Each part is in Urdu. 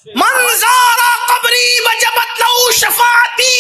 منظارا قبری وجبت لہو شفاعتی،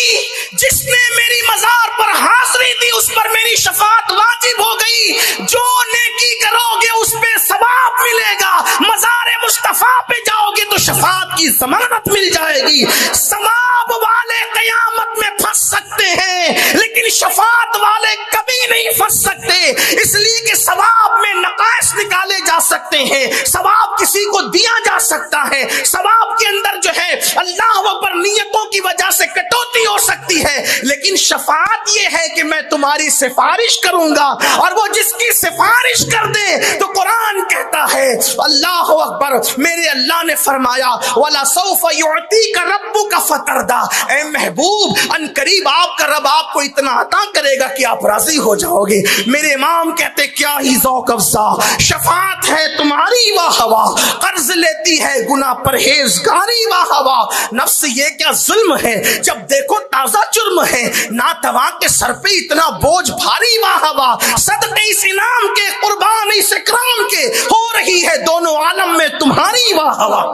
جس نے میری مزار پر حاضری دی اس پر میری شفاعت واجب ہو گئی. جو نیکی کرو گے اس پہ ثواب ملے گا، مزار مصطفیٰ پہ جاؤ گے تو شفاعت کی ضمانت مل جائے گی. ثواب والے قیامت میں پھنس سکتے ہیں لیکن شفاعت والے کبھی نہیں پھنس سکتے، اس لیے کہ ثواب میں نقائص نکالے جا سکتے ہیں، ثواب کسی کو دیا جا سکتا ہے، ثواب کے اندر جو ہے اللہ اکبر نیتوں کی وجہ سے کٹوتی ہو سکتی ہے، لیکن شفاعت یہ ہے کہ میں تمہاری سفارش کروں گا، اور وہ جس کی سفارش کر دے تو قرآن کہتا ہے اللہ اکبر، میرے اللہ نے فرمایا وَلَسَوْفَ يُعْطِيكَ رَبُّكَ فَتَرْضَىٰ، اے محبوب ان قریب آپ کا رب آپ کو اتنا عطا کرے گا کہ آپ راضی ہو جاؤ گے. میرے امام کہتے کیا ہی ذوق افزا، شفاعت ہے تمہاری واہ واہ، قرض لیتی ہے گناہ پرہیزگاری واہ واہ. نفس یہ کیا ظلم ہے، جب دیکھو تازہ جرم ہے، ناتواں کے سر پہ اتنا بوجھ بھاری واہ واہ. صدقے اس انعام کے قربان اس اکرام کے، ہو رہی ہے دونوں عالم میں تمہاری واہ واہ.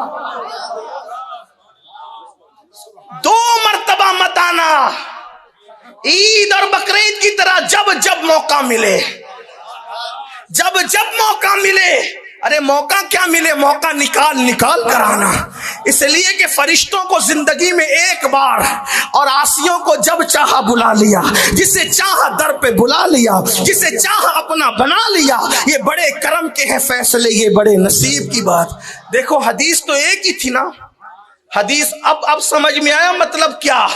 دو مرتبہ مت آنا، عید اور بقرعید کی طرح جب جب موقع ملے، جب جب موقع ملے. ارے موقع کیا ملے، موقع نکال کر آنا. اس لیے کہ فرشتوں کو زندگی میں ایک بار اور عاصیوں کو جب چاہا بلا لیا، جسے چاہا در پہ بلا لیا، جسے چاہا اپنا بنا لیا. یہ بڑے کرم کے ہیں فیصلے، یہ بڑے نصیب کی بات. دیکھو حدیث تو ایک ہی تھی نا، حدیث اب سمجھ میں آیا مطلب کیا.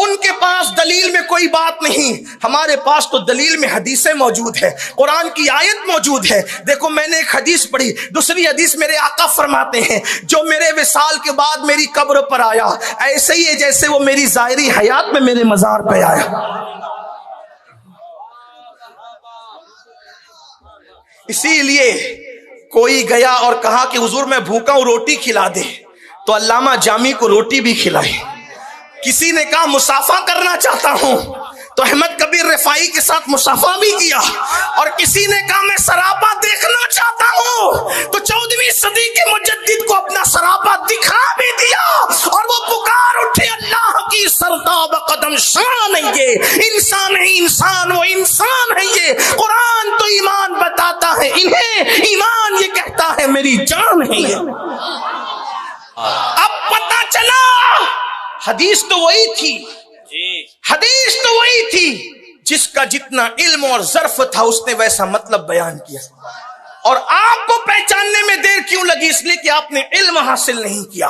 ان کے پاس دلیل میں کوئی بات نہیں، ہمارے پاس تو دلیل میں حدیثیں موجود ہے، قرآن کی آیت موجود ہے. دیکھو میں نے ایک حدیث پڑھی، دوسری حدیث میرے آقا فرماتے ہیں جو میرے وصال کے بعد میری قبر پر آیا ایسے ہی ہے جیسے وہ میری ظاہری حیات میں میرے مزار پہ آیا. اسی لیے کوئی گیا اور کہا کہ حضور میں بھوکا ہوں روٹی کھلا دے، تو علامہ جامی کو روٹی بھی کھلائی. کسی نے کہا مسافہ کرنا چاہتا ہوں، تو احمد کبیر رفاعی کے ساتھ مسافہ بھی کیا. اور کسی نے کہا میں سراپا دیکھنا چاہتا ہوں، تو 14ویں صدی کے مجدد کو اپنا سراپا دکھا بھی دیا. اور وہ پکار اٹھے اللہ کی سرتاب قدم شان ہے یہ انسان ہے، انسان وہ انسان ہے. یہ قرآن تو ایمان بتاتا ہے انہیں، ایمان یہ کہتا ہے میری جان ہے یہ. اب پتہ چلا حدیث تو وہی تھی، حدیث تو وہی تھی، جس کا جتنا علم اور ظرف تھا اس نے ویسا مطلب بیان کیا. اور آپ کو پہچاننے میں دیر کیوں لگی؟ اس لیے کہ آپ نے علم حاصل نہیں کیا.